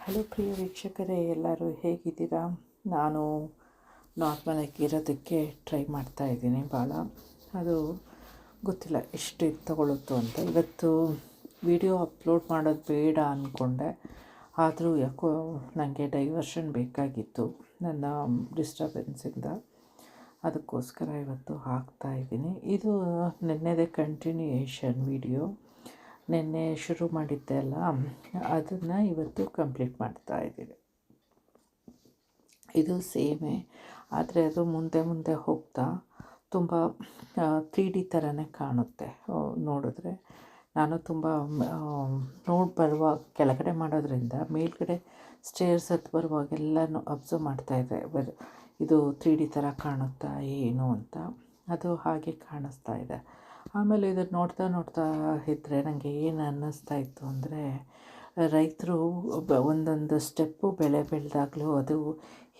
Hello ಪ್ರಿಯ ವೀಕ್ಷಕರೇ, ಎಲ್ಲರೂ ಹೇಗಿದ್ದೀರಾ? ನಾನು ನಾರ್ಮಲಾಗಿ ಇರೋದಕ್ಕೆ ಟ್ರೈ ಮಾಡ್ತಾಯಿದ್ದೀನಿ ಭಾಳ. ಅದು ಗೊತ್ತಿಲ್ಲ ಎಷ್ಟು ತಗೊಳುತ್ತೋ ಅಂತ. ಇವತ್ತು ವಿಡಿಯೋ ಅಪ್ಲೋಡ್ ಮಾಡೋದು ಬೇಡ ಅಂದ್ಕೊಂಡೆ, ಆದರೂ ಯಾಕೋ ನನಗೆ ಡೈವರ್ಷನ್ ಬೇಕಾಗಿತ್ತು ನನ್ನ ಡಿಸ್ಟರ್ಬೆನ್ಸಿಂದ. ಅದಕ್ಕೋಸ್ಕರ ಇವತ್ತು ಹಾಕ್ತಾಯಿದ್ದೀನಿ. ಇದು ನಿನ್ನೆದೇ ಕಂಟಿನ್ಯೂಯೇಷನ್ ವಿಡಿಯೋ. ನಿನ್ನೆ ಶುರು ಮಾಡಿದ್ದೆ ಅಲ್ಲ, ಅದನ್ನು ಇವತ್ತು ಕಂಪ್ಲೀಟ್ ಮಾಡ್ತಾಯಿದ್ದೀನಿ. ಇದು ಸೇಮೇ, ಆದರೆ ಅದು ಮುಂದೆ ಮುಂದೆ ಹೋಗ್ತಾ ತುಂಬ 3D ಥರನೇ ಕಾಣುತ್ತೆ ನೋಡಿದ್ರೆ. ನಾನು ತುಂಬ ಬರುವಾಗ ಕೆಳಗಡೆ ಮಾಡೋದ್ರಿಂದ ಮೇಲ್ಗಡೆ ಸ್ಟೇರ್ಸ್ ಹತ್ತು ಬರುವಾಗೆಲ್ಲನೂ ಅಬ್ಸರ್ವ್ ಮಾಡ್ತಾಯಿದ್ದೆ, ಇದು 3D ಥರ ಕಾಣುತ್ತಾ ಏನು ಅಂತ. ಅದು ಹಾಗೆ ಕಾಣಿಸ್ತಾ ಇದೆ. ಆಮೇಲೆ ಇದನ್ನು ನೋಡ್ತಾ ಇದ್ದರೆ ನನಗೆ ಏನು ಅನ್ನಿಸ್ತಾ ಇತ್ತು ಅಂದರೆ, ರೈತರು ಒಂದೊಂದು ಸ್ಟೆಪ್ಪು ಬೆಳೆ ಬೆಳೆದಾಗಲೂ ಅದು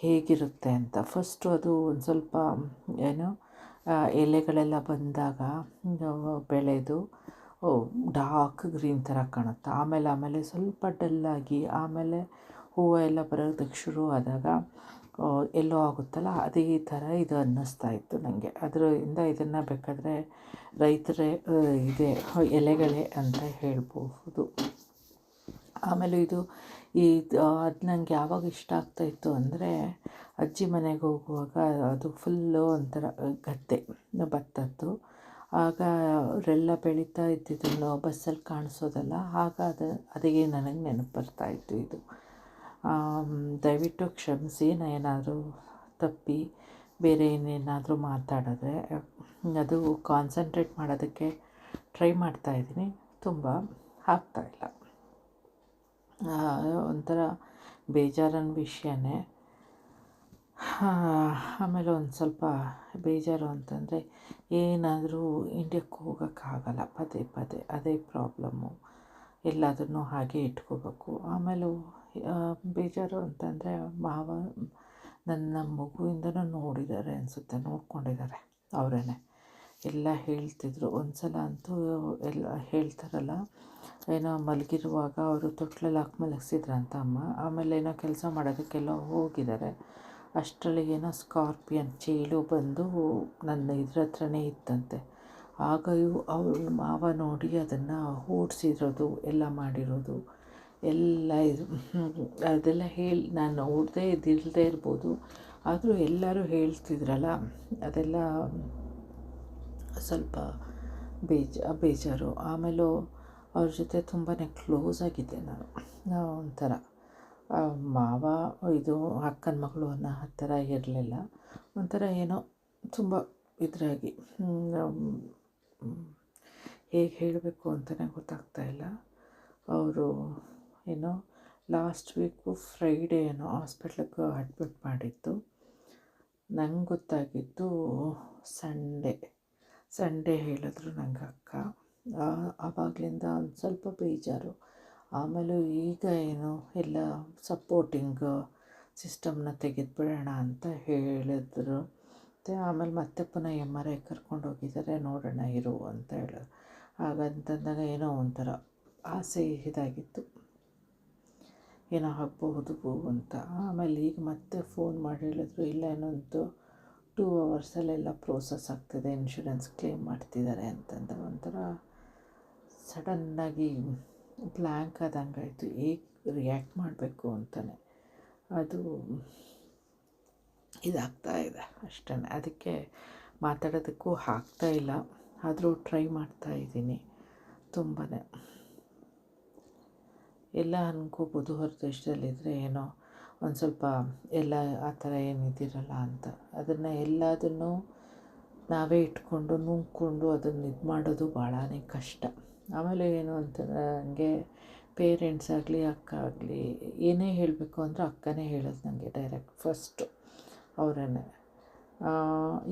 ಹೇಗಿರುತ್ತೆ ಅಂತ. ಫಸ್ಟು ಅದು ಒಂದು ಸ್ವಲ್ಪ ಎಲೆಗಳೆಲ್ಲ ಬಂದಾಗ ಬೆಳೆದು ಡಾರ್ಕ್ ಗ್ರೀನ್ ಥರ ಕಾಣುತ್ತೆ. ಆಮೇಲೆ ಸ್ವಲ್ಪ ಡಲ್ಲಾಗಿ ಆಮೇಲೆ ಹೂವು ಎಲ್ಲ ಬರೋದಕ್ಕೆ ಶುರು ಆದಾಗ ಎಲ್ಲೋ ಆಗುತ್ತಲ್ಲ, ಅದೇ ಥರ ಇದು ಅನ್ನಿಸ್ತಾ ಇತ್ತು ನನಗೆ. ಅದರಿಂದ ಇದನ್ನು ಬೇಕಾದರೆ ರೈತರೇ ಇದೆ ಎಲೆಗಳೇ ಅಂತ ಹೇಳ್ಬೋದು. ಆಮೇಲೆ ಅದು ನನಗೆ ಯಾವಾಗ ಇಷ್ಟ ಆಗ್ತಾಯಿತ್ತು ಅಂದರೆ, ಅಜ್ಜಿ ಮನೆಗೆ ಹೋಗುವಾಗ ಅದು ಫುಲ್ಲು ಒಂಥರ ಗದ್ದೆ ಭತ್ತದ್ದು. ಆಗ ಅವರೆಲ್ಲ ಬೆಳೀತಾ ಇದ್ದಿದ್ದನ್ನು ಬಸ್ಸಲ್ಲಿ ಕಾಣಿಸೋದಲ್ಲ, ಆಗ ಅದೇ ನನಗೆ ನೆನಪು ಬರ್ತಾಯಿತ್ತು ಇದು. ದಯವಿಟ್ಟು ಕ್ಷಮಿಸಿ, ನಾನು ಏನಾದರೂ ತಪ್ಪಿ ಬೇರೆ ಏನೇನಾದರೂ ಮಾತಾಡಿದ್ರೆ. ಅದು ಕಾನ್ಸಂಟ್ರೇಟ್ ಮಾಡೋದಕ್ಕೆ ಟ್ರೈ ಮಾಡ್ತಾಯಿದ್ದೀನಿ, ತುಂಬ ಆಗ್ತಾಯಿಲ್ಲ. ಒಂಥರ ಬೇಜಾರಿನ ವಿಷಯನೇ. ಆಮೇಲೆ ಒಂದು ಸ್ವಲ್ಪ ಬೇಜಾರು ಅಂತಂದರೆ, ಏನಾದರೂ ಇಂಡಿಯಾಕ್ಕೆ ಹೋಗೋಕ್ಕಾಗಲ್ಲ, ಪದೇ ಅದೇ ಪ್ರಾಬ್ಲಮ್ಮು. ಎಲ್ಲದನ್ನು ಹಾಗೆ ಇಟ್ಕೋಬೇಕು. ಆಮೇಲೆ ಬೇಜಾರು ಅಂತಂದರೆ, ಮಾವ ನನ್ನ ಮಗುವಿಂದನೂ ನೋಡಿದ್ದಾರೆ ಅನಿಸುತ್ತೆ, ನೋಡ್ಕೊಂಡಿದ್ದಾರೆ ಅವರೇ. ಎಲ್ಲ ಹೇಳ್ತಿದ್ರು. ಒಂದು ಸಲ ಅಂತೂ ಎಲ್ಲ ಹೇಳ್ತಾರಲ್ಲ, ಏನೋ ಮಲಗಿರುವಾಗ ಅವರು ತೊಟ್ಲಲ್ಲಿ ಹಾಕಿ ಮಲಗಿಸಿದ್ರಂತ ಅಮ್ಮ. ಆಮೇಲೆ ಏನೋ ಕೆಲಸ ಮಾಡೋದಕ್ಕೆಲ್ಲ ಹೋಗಿದ್ದಾರೆ. ಅಷ್ಟರೊಳಗೆ ಏನೋ ಸ್ಕಾರ್ಪಿಯನ್ ಚೇಳು ಬಂದು ನನ್ನ ಇದ್ರ ಹತ್ರನೇ ಇತ್ತಂತೆ. ಆಗ ಅವ್ರ ಮಾವ ನೋಡಿ ಅದನ್ನು ಓಡಿಸಿರೋದು ಎಲ್ಲ ಮಾಡಿರೋದು ಎಲ್ಲ ಅದೆಲ್ಲ ನಾನು ನೋಡದೇ ಇದ್ದಿಲ್ಲದೆ ಇರ್ಬೋದು, ಆದರೂ ಎಲ್ಲರೂ ಹೇಳ್ತಿದ್ರಲ್ಲ, ಅದೆಲ್ಲ ಸ್ವಲ್ಪ ಬೇಜಾರು. ಆಮೇಲೂ ಅವ್ರ ಜೊತೆ ತುಂಬಾ ಕ್ಲೋಸ್ ಆಗಿದ್ದೆ ನಾನು. ಒಂಥರ ಮಾವ ಇದು ಅಕ್ಕನ ಮಗಳು ಅನ್ನೋ ಆ ಥರ ಇರಲಿಲ್ಲ. ಒಂಥರ ಏನೋ ತುಂಬ ಇದ್ರಾಗಿ ಹೇಗೆ ಹೇಳಬೇಕು ಅಂತಲೇ ಗೊತ್ತಾಗ್ತಾಯಿಲ್ಲ. ಅವರು ಏನೋ ಲಾಸ್ಟ್ ವೀಕು ಫ್ರೈಡೇ ಏನೋ ಹಾಸ್ಪಿಟ್ಲಿಗೆ ಅಡ್ಮಿಟ್ ಮಾಡಿದ್ದು. ನಂಗೆ ಗೊತ್ತಾಗಿದ್ದು ಸಂಡೇ ಹೇಳಿದ್ರು ನಂಗೆ ಅಕ್ಕ. ಆವಾಗಲಿಂದ ಒಂದು ಸ್ವಲ್ಪ ಬೇಜಾರು. ಆಮೇಲೆ ಈಗ ಏನು ಎಲ್ಲ ಸಪೋರ್ಟಿಂಗ್ ಸಿಸ್ಟಮ್ನ ತೆಗೆದುಬಿಡೋಣ ಅಂತ ಹೇಳಿದ್ರು. ಆಮೇಲೆ ಮತ್ತೆ ಪುನಃ MRI ಕರ್ಕೊಂಡು ಹೋಗಿದ್ದಾರೆ, ನೋಡೋಣ ಇರು ಅಂತ ಹೇಳೋರು. ಹಾಗಂತಂದಾಗ ಏನೋ ಒಂಥರ ಆಸೆ ಇದಾಗಿತ್ತು, ಏನೋ ಆಗಬಹುದು ಅಂತ. ಆಮೇಲೆ ಈಗ ಮತ್ತೆ ಫೋನ್ ಮಾಡಿ ಹೇಳಿದ್ರು, ಇಲ್ಲ ಇನ್ನೊಂದು 2 ಅವರ್ಸಲ್ಲೆಲ್ಲ ಪ್ರೋಸೆಸ್ ಆಗ್ತಿದೆ, ಇನ್ಶೂರೆನ್ಸ್ ಕ್ಲೇಮ್ ಮಾಡ್ತಿದ್ದಾರೆ ಅಂತಂದ. ಒಂಥರ ಸಡನ್ನಾಗಿ ಬ್ಲ್ಯಾಂಕ್ ಆದಂಗಾಯಿತು, ಹೇಗೆ ರಿಯಾಕ್ಟ್ ಮಾಡಬೇಕು ಅಂತಲೇ. ಅದು ಇದಾಗ್ತಾ ಇದೆ ಅಷ್ಟೇ. ಅದಕ್ಕೆ ಮಾತಾಡೋದಕ್ಕೂ ಆಗ್ತಾಯಿಲ್ಲ, ಆದರೂ ಟ್ರೈ ಮಾಡ್ತಾಯಿದ್ದೀನಿ ತುಂಬಾ. ಎಲ್ಲ ಅನ್ಕೋಬೋದು ಹೊರ ದೇಶದಲ್ಲಿದ್ದರೆ ಏನೋ ಒಂದು ಸ್ವಲ್ಪ ಎಲ್ಲ ಆ ಥರ ಏನಿದಿರಲ್ಲ ಅಂತ. ಎಲ್ಲದನ್ನು ನಾವೇ ಇಟ್ಕೊಂಡು ನುಂಗ್ಕೊಂಡು ಅದನ್ನು ಇದು ಮಾಡೋದು ಭಾಳನೇ ಕಷ್ಟ. ಆಮೇಲೆ ಏನು ಅಂತಂದರೆ, ನನಗೆ ಪೇರೆಂಟ್ಸ್ ಆಗಲಿ ಅಕ್ಕ ಆಗಲಿ ಏನೇ ಹೇಳಬೇಕು ಅಂದರೆ ಅಕ್ಕನೇ ಹೇಳೋದು ನನಗೆ ಡೈರೆಕ್ಟ್ ಫಸ್ಟು, ಅವರೇ.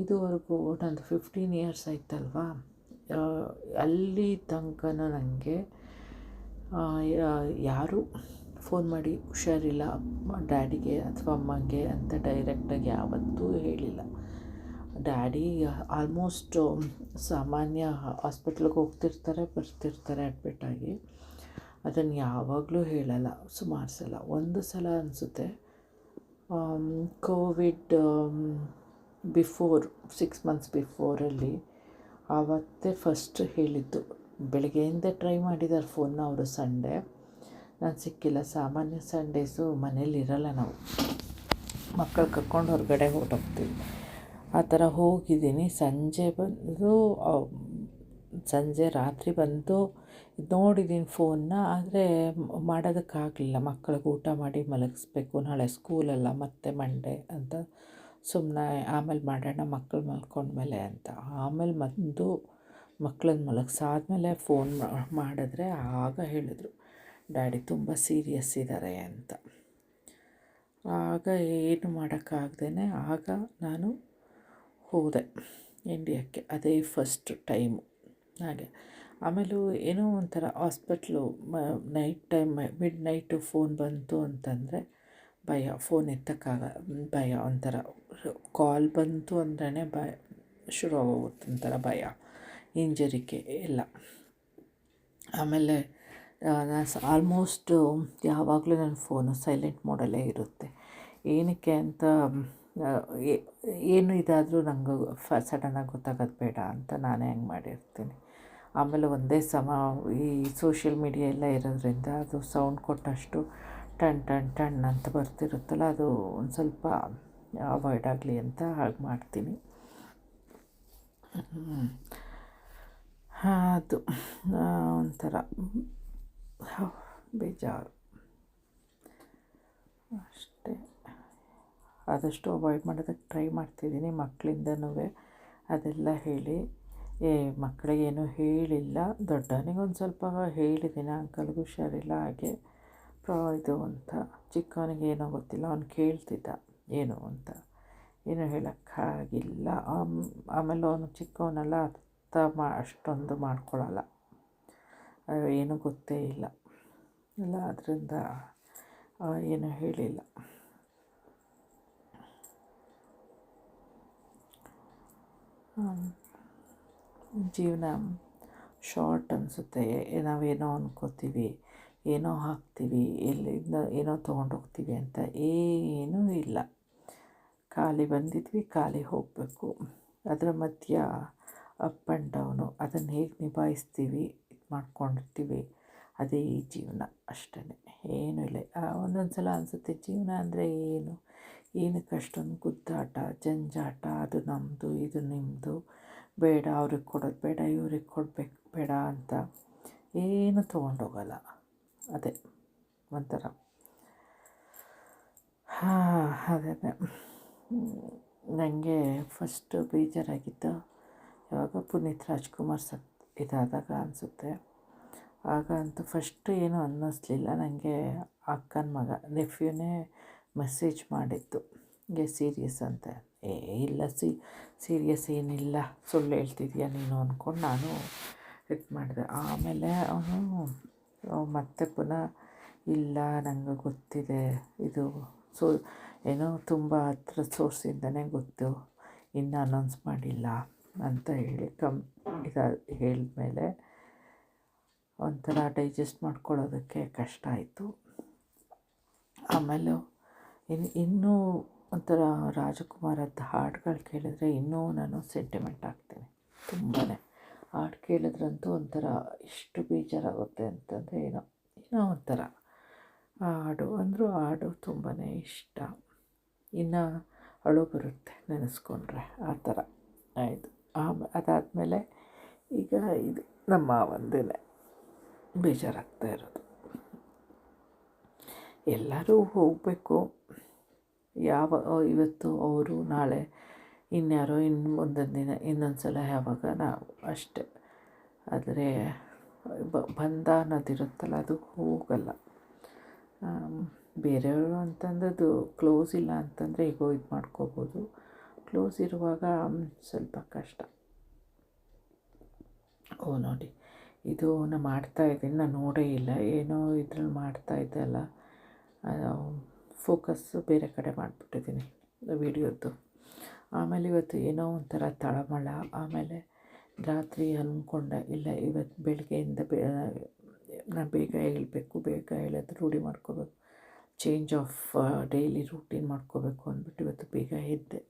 ಇದುವರೆಗೂ ನಂದು 15 ಇಯರ್ಸ್ ಆಯ್ತಲ್ವಾ, ಅಲ್ಲಿ ತನಕನೂ ನನಗೆ ಯಾರೂ ಫೋನ್ ಮಾಡಿ ಹುಷಾರಿಲ್ಲ ಡ್ಯಾಡಿಗೆ ಅಥವಾ ಅಮ್ಮಂಗೆ ಅಂತ ಡೈರೆಕ್ಟಾಗಿ ಯಾವತ್ತೂ ಹೇಳಿಲ್ಲ. ಡ್ಯಾಡಿ ಆಲ್ಮೋಸ್ಟ್ ಸಾಮಾನ್ಯ ಹಾಸ್ಪಿಟ್ಲಿಗೆ ಹೋಗ್ತಿರ್ತಾರೆ, ಬರ್ತಿರ್ತಾರೆ ಅಡ್ಮಿಟಾಗಿ. ಅದನ್ನು ಯಾವಾಗಲೂ ಹೇಳಲ್ಲ ಸುಮಾರು ಸಲ. ಒಂದು ಸಲ ಅನಿಸುತ್ತೆ ಕೋವಿಡ್ ಬಿಫೋರ್ 6 ಮಂತ್ಸ್ ಬಿಫೋರಲ್ಲಿ ಆವತ್ತೇ ಫಸ್ಟ್ ಹೇಳಿದ್ದು. ಬೆಳಗ್ಗೆಯಿಂದ ಟ್ರೈ ಮಾಡಿದ್ದಾರೆ ಫೋನ್ನ ಅವರು. ಸಂಡೇ ನಾನು ಸಿಕ್ಕಿಲ್ಲ. ಸಾಮಾನ್ಯ ಸಂಡೇಸು ಮನೇಲಿರಲ್ಲ ನಾವು, ಮಕ್ಕಳು ಕರ್ಕೊಂಡು ಹೊರಗಡೆ ಹೊರಟೋಗ್ತೀವಿ. ಆ ಥರ ಹೋಗಿದ್ದೀನಿ. ಸಂಜೆ ರಾತ್ರಿ ಬಂದು ನೋಡಿದ್ದೀನಿ ಫೋನ್ನ, ಆದರೆ ಮಾಡೋದಕ್ಕಾಗಲಿಲ್ಲ. ಮಕ್ಕಳಿಗೆ ಊಟ ಮಾಡಿ ಮಲಗಿಸ್ಬೇಕು, ನಾಳೆ ಸ್ಕೂಲಲ್ಲ ಮತ್ತೆ ಮಂಡೇ ಅಂತ ಸುಮ್ಮನೆ ಆಮೇಲೆ ಮಾಡೋಣ ಮಕ್ಕಳು ಮಲ್ಕೊಂಡ್ಮೇಲೆ ಅಂತ. ಆಮೇಲೆ ಬಂದು ಮಕ್ಕಳನ್ನ ಮಲಗಿಸಾದ್ಮೇಲೆ ಫೋನ್ ಮಾಡಿದ್ರೆ ಆಗ ಹೇಳಿದ್ರು ಡ್ಯಾಡಿ ತುಂಬ ಸೀರಿಯಸ್ ಇದ್ದಾರೆ ಅಂತ. ಆಗ ಏನು ಮಾಡೋಕ್ಕಾಗ್ದೇ ಆಗ ನಾನು ಹೋದೆ ಇಂಡಿಯಾಕ್ಕೆ. ಅದೇ ಫಸ್ಟ್ ಟೈಮು. ಹಾಗೆ ಆಮೇಲೂ ಏನೋ ಒಂಥರ hospital night time mid night phone ಬಂತು ಅಂತಂದರೆ ಭಯ, ಫೋನ್ ಎತ್ತಕ್ಕಾಗ ಭಯ, ಒಂಥರ ಕಾಲ್ ಬಂತು ಅಂದ್ರೇ ಭಯ ಶುರು ಆಗೋಗುತ್ತೆ, ಒಂಥರ ಭಯ, ಹಿಂಜರಿಕೆ ಎಲ್ಲ. ಆಮೇಲೆ ನಾನು ಆಲ್ಮೋಸ್ಟು ಯಾವಾಗಲೂ ನನ್ನ ಫೋನು ಸೈಲೆಂಟ್ ಮೋಡಲ್ಲೇ ಇರುತ್ತೆ. ಏನಕ್ಕೆ ಅಂತ ಏನು ಇದಾದರೂ ನಂಗೆ ಸಡನ್ನಾಗಿ ಗೊತ್ತಾಗೋದು ಬೇಡ ಅಂತ ನಾನೇ ಹಂಗೆ ಮಾಡಿರ್ತೀನಿ. ಆಮೇಲೆ ಒಂದೇ ಸಮ ಈ ಸೋಷಿಯಲ್ ಮೀಡಿಯಾ ಎಲ್ಲ ಇರೋದ್ರಿಂದ ಅದು ಸೌಂಡ್ ಕೊಟ್ಟಷ್ಟು ಟಣ್ ಟಣ್ ಟಣ್ ಅಂತ ಬರ್ತಿರುತ್ತಲ್ಲ, ಅದು ಒಂದು ಸ್ವಲ್ಪ ಅವಾಯ್ಡ್ ಆಗಲಿ ಅಂತ ಹಾಗೆ ಮಾಡ್ತೀನಿ. ಅದು ಒಂಥರ ಬೇಜಾರು ಅಷ್ಟೇ. ಆದಷ್ಟು ಅವಾಯ್ಡ್ ಮಾಡೋದಕ್ಕೆ ಟ್ರೈ ಮಾಡ್ತಿದ್ದೀನಿ. ಮಕ್ಕಳಿಂದನೂ ಅದೆಲ್ಲ ಹೇಳಿ ಮಕ್ಕಳಿಗೇನು ಹೇಳಿಲ್ಲ. ದೊಡ್ಡವನಿಗೊಂದು ಸ್ವಲ್ಪ ಹೇಳಿದ್ದೀನಿ, ಅಂಕಲ್ಗೆ ಹುಷಾರಿಲ್ಲ ಹಾಗೆ ಇದು ಅಂತ. ಚಿಕ್ಕವನಿಗೆ ಏನೋ ಗೊತ್ತಿಲ್ಲ, ಅವ್ನು ಕೇಳ್ತಿದ್ದ ಏನು ಅಂತ, ಏನೂ ಹೇಳೋಕ್ಕಾಗಿಲ್ಲ. ಆಮೇಲೆ ಅವನು ಚಿಕ್ಕವನೆಲ್ಲ ಅಷ್ಟೊಂದು ಮಾಡ್ಕೊಳ್ಳಲ್ಲ, ಏನೂ ಗೊತ್ತೇ ಇಲ್ಲ ಎಲ್ಲ, ಅದರಿಂದ ಏನೂ ಹೇಳಿಲ್ಲ. ಜೀವನ ಶಾರ್ಟ್ ಅನಿಸುತ್ತೆ. ನಾವೇನೋ ಅಂದ್ಕೋತೀವಿ, ಏನೋ ಹಾಕ್ತೀವಿ, ಎಲ್ಲಿಂದ ಏನೋ ತೊಗೊಂಡೋಗ್ತೀವಿ ಅಂತ ಏನೂ ಇಲ್ಲ. ಖಾಲಿ ಬಂದಿದ್ವಿ, ಖಾಲಿ ಹೋಗಬೇಕು. ಅದರ ಮಧ್ಯ ಅಪ್ ಆ್ಯಂಡ್ ಡೌನು, ಅದನ್ನು ಹೇಗೆ ನಿಭಾಯಿಸ್ತೀವಿ, ಇದು ಮಾಡ್ಕೊಂಡಿರ್ತೀವಿ, ಅದೇ ಈ ಜೀವನ ಅಷ್ಟೇ, ಏನೂ ಇಲ್ಲ. ಒಂದೊಂದು ಸಲ ಅನಿಸುತ್ತೆ ಜೀವನ ಅಂದರೆ ಏನಕ್ಕೆ ಅಷ್ಟೊಂದು ಗುದ್ದಾಟ, ಜಂಜಾಟ, ಅದು ನಮ್ಮದು ಇದು ನಿಮ್ಮದು, ಬೇಡ ಅವ್ರಿಗೆ ಕೊಡೋದು ಬೇಡ, ಇವ್ರಿಗೆ ಕೊಡಬೇಕು ಬೇಡ ಅಂತ ಏನು ತೊಗೊಂಡೋಗಲ್ಲ. ಅದೇ ಒಂಥರ ಅದೇ ನನಗೆ ಫಸ್ಟು ಬೇಜಾರಾಗಿದ್ದು ಯಾವಾಗ ಪುನೀತ್ ರಾಜ್ಕುಮಾರ್ ಇದಾದಾಗ ಅನಿಸುತ್ತೆ. ಆಗ ಅಂತೂ ಫಸ್ಟು ಏನೂ ಅನ್ನಿಸ್ಲಿಲ್ಲ ನನಗೆ. ಅಕ್ಕನ ಮಗ ನೆಫ್ಯೂನೇ ಮೆಸೇಜ್ ಮಾಡಿದ್ದು ಹೀಗೆ ಸೀರಿಯಸ್ ಅಂತ. ಇಲ್ಲ ಸೀರಿಯಸ್ ಏನಿಲ್ಲ, ಸುಳ್ಳು ಹೇಳ್ತಿದ್ಯಾ ನೀನು ಅಂದ್ಕೊಂಡು ನಾನು ಇದು ಮಾಡಿದೆ. ಆಮೇಲೆ ಅವನು ಮತ್ತೆ ಪುನಃ ಇಲ್ಲ ನನಗೆ ಗೊತ್ತಿದೆ, ಇದು ಏನೋ ತುಂಬ ಹತ್ರ ಸೋರ್ಸಿಂದನೇ ಗೊತ್ತು, ಇನ್ನೂ ಅನೌನ್ಸ್ ಮಾಡಿಲ್ಲ ಅಂತ ಹೇಳಿ ಹೇಳಿದ್ಮೇಲೆ ಒಂಥರ ಡೈಜೆಸ್ಟ್ ಮಾಡ್ಕೊಳ್ಳೋದಕ್ಕೆ ಕಷ್ಟ ಆಯಿತು. ಆಮೇಲೆ ಇನ್ನೂ ಒಂಥರ ರಾಜಕುಮಾರದ್ದು ಹಾಡುಗಳು ಕೇಳಿದ್ರೆ ಇನ್ನೂ ನಾನು ಸೆಂಟಿಮೆಂಟ್ ಆಗ್ತೀನಿ ತುಂಬಾ. ಹಾಡು ಕೇಳಿದ್ರಂತೂ ಒಂಥರ ಎಷ್ಟು ಬೇಜಾರಾಗುತ್ತೆ ಅಂತಂದರೆ ಏನೋ ಒಂಥರ ಹಾಡು ತುಂಬಾ ಇಷ್ಟ. ಇನ್ನು ಅಳು ಬರುತ್ತೆ ನೆನೆಸ್ಕೊಂಡ್ರೆ, ಆ ಥರ ಆಯಿತು. ಅದಾದಮೇಲೆ ಈಗ ಇದು ನಮ್ಮ ಮಾವಂದೇ ಬೇಜಾರಾಗ್ತಾ ಇರೋದು. ಎಲ್ಲರೂ ಹೋಗಬೇಕು, ಇವತ್ತು ಅವರು, ನಾಳೆ ಇನ್ಯಾರೋ, ಮುಂದೊಂದು ದಿನ ಇನ್ನೊಂದು ಸಲ ಯಾವಾಗ ನಾವು ಅಷ್ಟೆ. ಆದರೆ ಬಂಧ ಅನ್ನೋದಿರುತ್ತಲ್ಲ ಅದು ಹೋಗಲ್ಲ. ಬೇರೆಯವರು ಅಂತಂದ್ರೆ ಅದು ಕ್ಲೋಸ್ ಇಲ್ಲ ಅಂತಂದರೆ ಇದು ಮಾಡ್ಕೋಬೋದು. ಕ್ಲೋಸ್ ಇರುವಾಗ ಸ್ವಲ್ಪ ಕಷ್ಟ. ನೋಡಿ ಇದು ನಾನು ಮಾಡ್ತಾಯಿದ್ದೀನಿ, ನಾನು ನೋಡೇ ಇಲ್ಲ, ಏನೋ ಇದ್ರಲ್ಲಿ ಮಾಡ್ತಾಯಿದ್ದೆ ಅಲ್ಲ, ಫೋಕಸ್ಸು ಬೇರೆ ಕಡೆ ಮಾಡಿಬಿಟ್ಟಿದ್ದೀನಿ ವೀಡಿಯೋದ್ದು. ಆಮೇಲೆ ಇವತ್ತು ಏನೋ ಒಂಥರ ತಳಮಳ. ಆಮೇಲೆ ರಾತ್ರಿ ಅಂದ್ಕೊಂಡೆ ಇಲ್ಲ ಇವತ್ತು ಬೆಳಗ್ಗೆಯಿಂದ ನಾನು ಬೇಗ ಏಳಬೇಕು, ಬೇಗ ಏಳೋದು ರೂಢಿ ಮಾಡ್ಕೋಬೇಕು, ಚೇಂಜ್ ಆಫ್ ಡೈಲಿ ರೂಟೀನ್ ಮಾಡ್ಕೋಬೇಕು ಅಂದ್ಬಿಟ್ಟು ಇವತ್ತು ಬೇಗ ಎದ್ದೆ.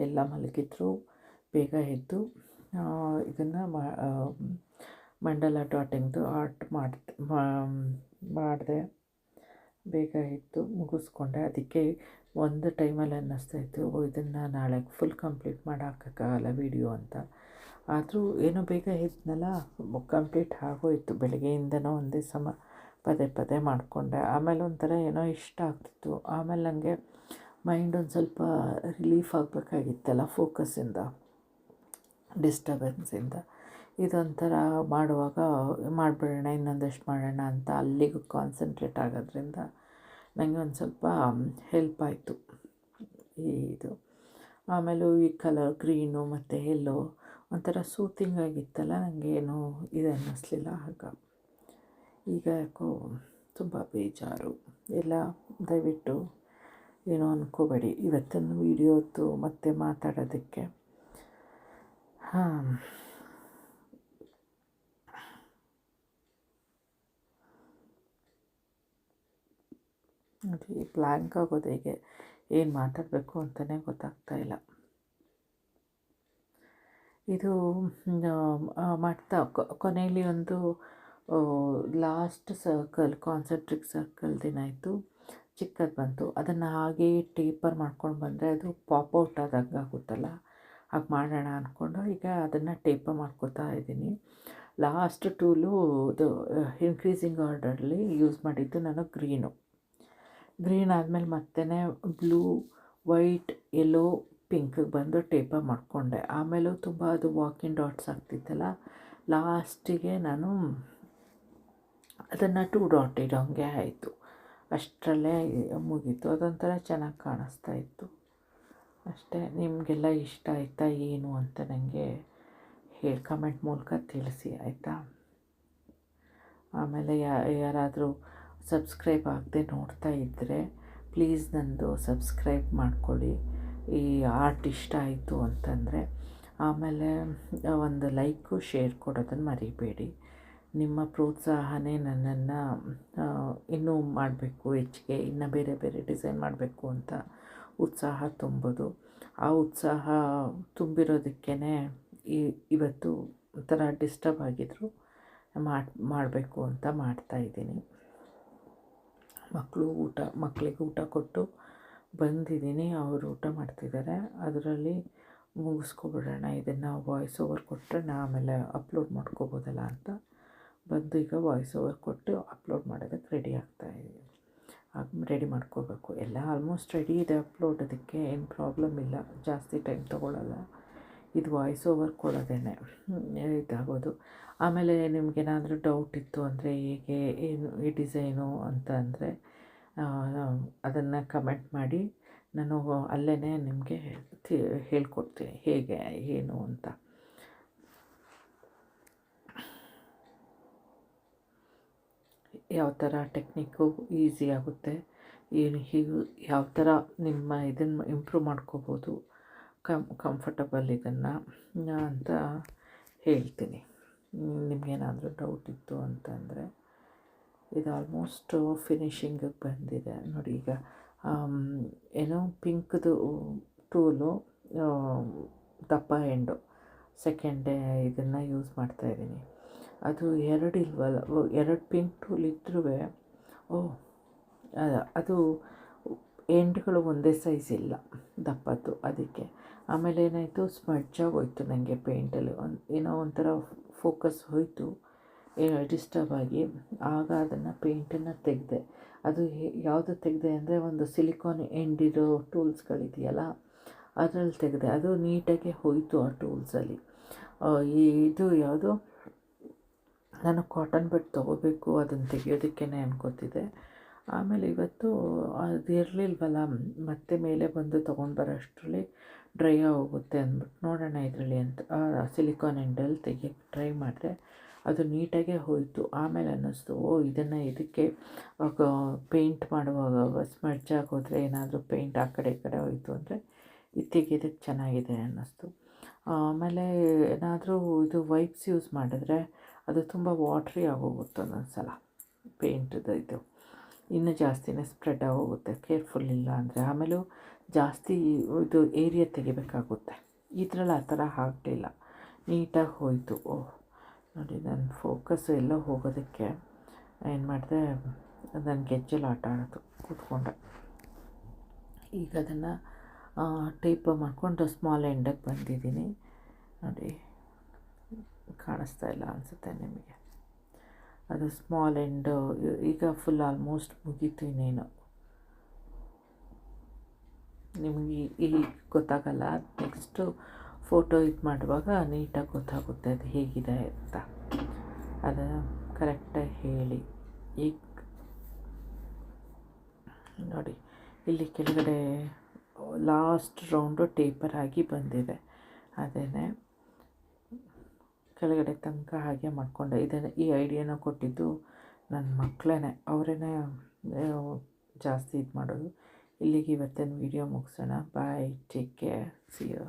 ಎಲ್ಲ ಮಲಗಿದ್ರು, ಬೇಗ ಎದ್ದು ಇದನ್ನು ಮಂಡಲ ಡಾಟಿಂಗ್ದು ಆರ್ಟ್ ಮಾಡಿದೆ. ಬೇಗ ಎದ್ದು ಮುಗಿಸ್ಕೊಂಡೆ. ಅದಕ್ಕೆ ಒಂದು ಟೈಮಲ್ಲಿ ಅನ್ನಿಸ್ತಾಯಿತ್ತು, ಇದನ್ನು ನಾಳೆ ಫುಲ್ ಕಂಪ್ಲೀಟ್ ಮಾಡಿ ಹಾಕೋಕ್ಕಾಗಲ್ಲ ವೀಡಿಯೋ ಅಂತ. ಆದರೂ ಏನೋ ಬೇಗ ಎದ್ದನಲ್ಲ, ಕಂಪ್ಲೀಟ್ ಆಗೋಯಿತು. ಬೆಳಗ್ಗೆಯಿಂದನೂ ಒಂದೇ ಸಮ ಪದೇ ಪದೇ ಮಾಡಿಕೊಂಡೆ. ಆಮೇಲೆ ಒಂಥರ ಏನೋ ಇಷ್ಟ ಆಗ್ತಿತ್ತು. ಆಮೇಲೆ ನನಗೆ ಮೈಂಡ್ ಒಂದು ಸ್ವಲ್ಪ ರಿಲೀಫ್ ಆಗಬೇಕಾಗಿತ್ತಲ್ಲ ಫೋಕಸ್ಸಿಂದ, ಡಿಸ್ಟರ್ಬೆನ್ಸಿಂದ. ಇದೊಂಥರ ಮಾಡುವಾಗ ಮಾಡಿಬಿಡೋಣ, ಇನ್ನೊಂದಷ್ಟು ಮಾಡೋಣ ಅಂತ ಅಲ್ಲಿಗೂ ಕಾನ್ಸಂಟ್ರೇಟ್ ಆಗೋದ್ರಿಂದ ನನಗೆ ಒಂದು ಸ್ವಲ್ಪ ಹೆಲ್ಪ್ ಆಯಿತು ಇದು. ಆಮೇಲೆ ಈ ಕಲರ್ ಗ್ರೀನು ಮತ್ತು ಎಲ್ಲೋ ಒಂಥರ ಸೂತಿಂಗ್ ಆಗಿತ್ತಲ್ಲ, ನನಗೇನು ಇದು ಅನ್ನಿಸ್ಲಿಲ್ಲ. ಈಗ ಯಾಕೋ ತುಂಬ ಬೇಜಾರು. ಎಲ್ಲ ದಯವಿಟ್ಟು ಏನೋ ಅಂದ್ಕೋಬೇಡಿ ಇವತ್ತಿನ ವೀಡಿಯೋದು ಮತ್ತೆ ಮಾತಾಡೋದಕ್ಕೆ. ನೋಡಿ, ಬ್ಲ್ಯಾಂಕ್ ಆಗೋದು ಹೇಗೆ, ಏನು ಮಾತಾಡಬೇಕು ಅಂತಲೇ ಗೊತ್ತಾಗ್ತಾಯಿಲ್ಲ. ಇದು ಮಾಡ್ತಾ ಕೊನೆಯಲ್ಲಿ ಒಂದು ಲಾಸ್ಟ್ ಸರ್ಕಲ್, ಕಾನ್ಸೆಂಟ್ರಿಕ್ ಸರ್ಕಲ್ದೇನಾಯಿತು, ಚಿಕ್ಕದು ಬಂತು. ಅದನ್ನು ಹಾಗೇ ಟೇಪರ್ ಮಾಡ್ಕೊಂಡು ಬಂದರೆ ಅದು ಪಾಪೌಟ್ ಆದಂಗೆ ಆಗುತ್ತಲ್ಲ, ಹಾಗೆ ಮಾಡೋಣ ಅಂದ್ಕೊಂಡು ಈಗ ಅದನ್ನು ಟೇಪರ್ ಮಾಡ್ಕೋತಾ ಇದ್ದೀನಿ. ಲಾಸ್ಟ್ ಟೂಲು ಇದು ಇನ್ಕ್ರೀಸಿಂಗ್ ಆರ್ಡರ್ಲಿ ಯೂಸ್ ಮಾಡಿದ್ದು ನಾನು ಗ್ರೀನ್ ಆದಮೇಲೆ ಮತ್ತೆ ಬ್ಲೂ, ವೈಟ್, ಯೆಲ್ಲೋ, ಪಿಂಕಿಗೆ ಬಂದು ಟೇಪರ್ ಮಾಡಿಕೊಂಡೆ. ಆಮೇಲೂ ತುಂಬ ಅದು ವಾಕಿಂಗ್ ಡಾಟ್ಸ್ ಆಗ್ತಿತ್ತಲ್ಲ, ಲಾಸ್ಟಿಗೆ ನಾನು ಅದನ್ನು 2 ಡಾಟ್ ಇಡೋಂಗೆ ಆಯಿತು. ಅಷ್ಟರಲ್ಲೇ ಮುಗೀತು. ಅದೊಂಥರ ಚೆನ್ನಾಗಿ ಕಾಣಿಸ್ತಾ ಇತ್ತು ಅಷ್ಟೇ. ನಿಮಗೆಲ್ಲ ಇಷ್ಟ ಆಯಿತಾ ಏನು ಅಂತ ನನಗೆ ಕಮೆಂಟ್ ಮೂಲಕ ತಿಳಿಸಿ, ಆಯಿತಾ? ಆಮೇಲೆ ಯಾರಾದರೂ ಸಬ್ಸ್ಕ್ರೈಬ್ ಆಗದೆ ನೋಡ್ತಾ ಇದ್ದರೆ ಪ್ಲೀಸ್ ನಂದು ಸಬ್ಸ್ಕ್ರೈಬ್ ಮಾಡ್ಕೊಳ್ಳಿ, ಈ ಆರ್ಟ್ ಇಷ್ಟ ಆಯಿತು ಅಂತಂದರೆ. ಆಮೇಲೆ ಒಂದು ಲೈಕು ಶೇರ್ ಕೊಡೋದನ್ನು ಮರಿಬೇಡಿ. ನಿಮ್ಮ ಪ್ರೋತ್ಸಾಹನೇ ನನ್ನನ್ನು ಇನ್ನೂ ಮಾಡಬೇಕು, ಹೆಚ್ಚಿಗೆ ಇನ್ನೂ ಬೇರೆ ಬೇರೆ ಡಿಸೈನ್ ಮಾಡಬೇಕು ಅಂತ ಉತ್ಸಾಹ ತುಂಬೋದು. ಆ ಉತ್ಸಾಹ ತುಂಬಿರೋದಕ್ಕೇ ಇವತ್ತು ಒಂಥರ ಡಿಸ್ಟರ್ಬ್ ಆಗಿದ್ರು ಮಾಡಬೇಕು ಅಂತ ಮಾಡ್ತಾಯಿದ್ದೀನಿ. ಮಕ್ಕಳಿಗೆ ಊಟ ಕೊಟ್ಟು ಬಂದಿದ್ದೀನಿ, ಅವರು ಊಟ ಮಾಡ್ತಿದ್ದಾರೆ. ಅದರಲ್ಲಿ ಮುಗಿಸ್ಕೊಬಿಡೋಣ, ಇದನ್ನು ವಾಯ್ಸ್ ಓವರ್ ಕೊಟ್ಟರೆ ನಾ ಆಮೇಲೆ ಅಪ್ಲೋಡ್ ಮಾಡ್ಕೋಬೋದಲ್ಲ ಅಂತ ಬಂದು ಈಗ ವಾಯ್ಸ್ ಓವರ್ ಕೊಟ್ಟು ಅಪ್ಲೋಡ್ ಮಾಡೋದಕ್ಕೆ ರೆಡಿ ಮಾಡ್ಕೋಬೇಕು. ಎಲ್ಲ ಆಲ್ಮೋಸ್ಟ್ ರೆಡಿ ಇದೆ ಅಪ್ಲೋಡೋದಕ್ಕೆ, ಏನು ಪ್ರಾಬ್ಲಮ್ ಇಲ್ಲ, ಜಾಸ್ತಿ ಟೈಮ್ ತೊಗೊಳ್ಳಲ್ಲ. ಇದು ವಾಯ್ಸ್ ಓವರ್ ಕೊಡೋದೇನೆ ಇದಾಗೋದು. ಆಮೇಲೆ ನಿಮಗೇನಾದರೂ ಡೌಟ್ ಇತ್ತು ಅಂದರೆ ಹೇಗೆ ಏನು ಈ ಡಿಸೈನು ಅಂತ ಅಂದರೆ ಅದನ್ನು ಕಮೆಂಟ್ ಮಾಡಿ, ನಾನು ಅಲ್ಲೇ ನಿಮಗೆ ಹೇಳ್ಕೊಡ್ತೀನಿ ಹೇಗೆ ಏನು ಅಂತ. ಯಾವ ಥರ ಟೆಕ್ನಿಕ್ಕು ಈಸಿ ಆಗುತ್ತೆ, ಯಾವ ಥರ ನಿಮ್ಮ ಇದನ್ನು ಇಂಪ್ರೂವ್ ಮಾಡ್ಕೋಬೋದು, ಕಂಫರ್ಟಬಲ್ ಇದನ್ನು ಅಂತ ಹೇಳ್ತೀನಿ. ನಿಮಗೇನಾದರೂ ಡೌಟ್ ಇತ್ತು ಅಂತಂದರೆ ಇದು ಆಲ್ಮೋಸ್ಟ್ ಫಿನಿಷಿಂಗಿಗೆ ಬಂದಿದೆ ನೋಡಿ. ಈಗ ಏನೋ ಪಿಂಕ್ದು ಟೂಲು ದಪ್ಪ ಎಂಡು ಸೆಕೆಂಡ್ ಇದನ್ನು ಯೂಸ್ ಮಾಡ್ತಾಯಿದ್ದೀನಿ. ಅದು 2 ಇಲ್ವಲ್ಲ, 2 ಪಿಂಕ್ ಟೂಲ್ ಇದ್ರೂ ಅದು ಎಂಡ್ಗಳು ಒಂದೇ ಸೈಜ್ ಇಲ್ಲ ದಪ್ಪದ್ದು, ಅದಕ್ಕೆ. ಆಮೇಲೆ ಏನಾಯಿತು, ಸ್ಮಡ್ಜ್ ಆಗೋಯ್ತು ನನಗೆ ಪೇಂಟಲ್ಲಿ, ಏನೋ ಒಂಥರ ಫೋಕಸ್ ಹೋಯಿತು ಡಿಸ್ಟರ್ಬ್ ಆಗಿ. ಆಗ ಅದನ್ನು ಪೇಂಟನ್ನು ತೆಗೆದೆ. ಅದು ಯಾವುದು ತೆಗೆದೆ ಅಂದರೆ ಒಂದು ಸಿಲಿಕಾನ್ ಎಂಡಿರೋ ಟೂಲ್ಸ್ಗಳಿದೆಯಲ್ಲ ಅದರಲ್ಲಿ ತೆಗೆದೆ. ಅದು ನೀಟಾಗಿ ಹೋಯಿತು ಆ ಟೂಲ್ಸಲ್ಲಿ. ಇದು ಯಾವುದು, ನಾನು ಕಾಟನ್ ಬಡ್ ತೊಗೋಬೇಕು ಅದನ್ನು ತೆಗಿಯೋದಕ್ಕೇ ಅನ್ಕೋತಿದ್ದೆ. ಆಮೇಲೆ ಇವತ್ತು ಅದು ಇರಲಿಲ್ವಲ್ಲ, ಮತ್ತೆ ಮೇಲೆ ಬಂದು ತೊಗೊಂಡು ಬರೋ ಅಷ್ಟರಲ್ಲಿ ಡ್ರೈ ಆಗೋಗುತ್ತೆ ಅಂದ್ಬಿಟ್ಟು ನೋಡೋಣ ಇದರಲ್ಲಿ ಅಂತ ಸಿಲಿಕಾನ್ ಎಂಡಲ್ಲಿ ತೆಗಿಯೋಕ್ಕೆ ಟ್ರೈ ಮಾಡಿದೆ. ಅದು ನೀಟಾಗೇ ಹೋಯಿತು. ಆಮೇಲೆ ಅನ್ನಿಸ್ತು, ಇದನ್ನು ಇದಕ್ಕೆ ಪೇಂಟ್ ಮಾಡುವಾಗ ಸ್ಮಡ್ಜ್ ಆಗೋದ್ರೆ, ಏನಾದರೂ ಪೇಂಟ್ ಆ ಕಡೆ ಈ ಕಡೆ ಹೋಯಿತು ಅಂದರೆ ಇದು ತೆಗಿಯೋದಕ್ಕೆ ಚೆನ್ನಾಗಿದೆ ಅನ್ನಿಸ್ತು. ಆಮೇಲೆ ಏನಾದರೂ ಇದು ವೈಪ್ಸ್ ಯೂಸ್ ಮಾಡಿದ್ರೆ ಅದು ತುಂಬ ವಾಟ್ರಿ ಆಗೋಗುತ್ತೆ ಒಂದೊಂದು ಸಲ ಪೇಂಟ್ದು ಇದು ಇನ್ನೂ ಜಾಸ್ತಿನೇ ಸ್ಪ್ರೆಡ್ ಆಗೋಗುತ್ತೆ ಕೇರ್ಫುಲ್ ಇಲ್ಲ ಅಂದರೆ. ಆಮೇಲೂ ಜಾಸ್ತಿ ಇದು ಏರಿಯಾ ತೆಗಿಬೇಕಾಗುತ್ತೆ. ಇದರಲ್ಲಿ ಆ ಥರ ಆಗಲಿಲ್ಲ, ನೀಟಾಗಿ ಹೋಯಿತು. ಓಹ್ ನೋಡಿ, ನನ್ನ ಫೋಕಸ್ಸು ಎಲ್ಲೋ ಹೋಗೋದಕ್ಕೆ ಏನು ಮಾಡಿದೆ, ನನ್ನ ಗೆಜ್ಜೆಲಿ ಆಟ ಆಡೋದು ಕೂತ್ಕೊಂಡೆ. ಈಗ ಅದನ್ನು ಟೇಪ್ ಮಾಡಿಕೊಂಡು ಸ್ಮಾಲ್ ಎಂಡಿಗೆ ಬಂದಿದ್ದೀನಿ ನೋಡಿ. ಕಾಣಿಸ್ತಾ ಇಲ್ಲ ಅನಿಸುತ್ತೆ ನಿಮಗೆ. ಅದು ಸ್ಮಾಲ್ ಎಂಡು ಈಗ ಫುಲ್ ಆಲ್ಮೋಸ್ಟ್ ಮುಗೀತು. ಇನ್ನೇನು ನಿಮಗೆ ಈಗ ಗೊತ್ತಾಗಲ್ಲ, ನೆಕ್ಸ್ಟು ಫೋಟೋ ಇದು ಮಾಡುವಾಗ ನೀಟಾಗಿ ಗೊತ್ತಾಗುತ್ತೆ ಅದು ಹೇಗಿದೆ ಅಂತ. ಅದು ಕರೆಕ್ಟಾಗಿ ಹೇಳಿ. ಈಗ ನೋಡಿ, ಇಲ್ಲಿ ಕೆಳಗಡೆ ಲಾಸ್ಟ್ ರೌಂಡು ಟೇಪರ್ ಆಗಿ ಬಂದಿದೆ. ಅದೇ ಕೆಳಗಡೆ ತನಕ ಹಾಗೆ ಮಾಡಿಕೊಂಡೆ. ಈ ಐಡಿಯಾನ ಕೊಟ್ಟಿದ್ದು ನನ್ನ ಮಕ್ಕಳೇ, ಅವರೇ ಜಾಸ್ತಿ ಇದು ಮಾಡೋದು. ಇಲ್ಲಿಗೆ ಇವತ್ತಿನ ವೀಡಿಯೋ ಮುಗಿಸೋಣ. ಬಾಯ್, ಟೇಕ್ ಕೇರ್, ಸಿ ಯು.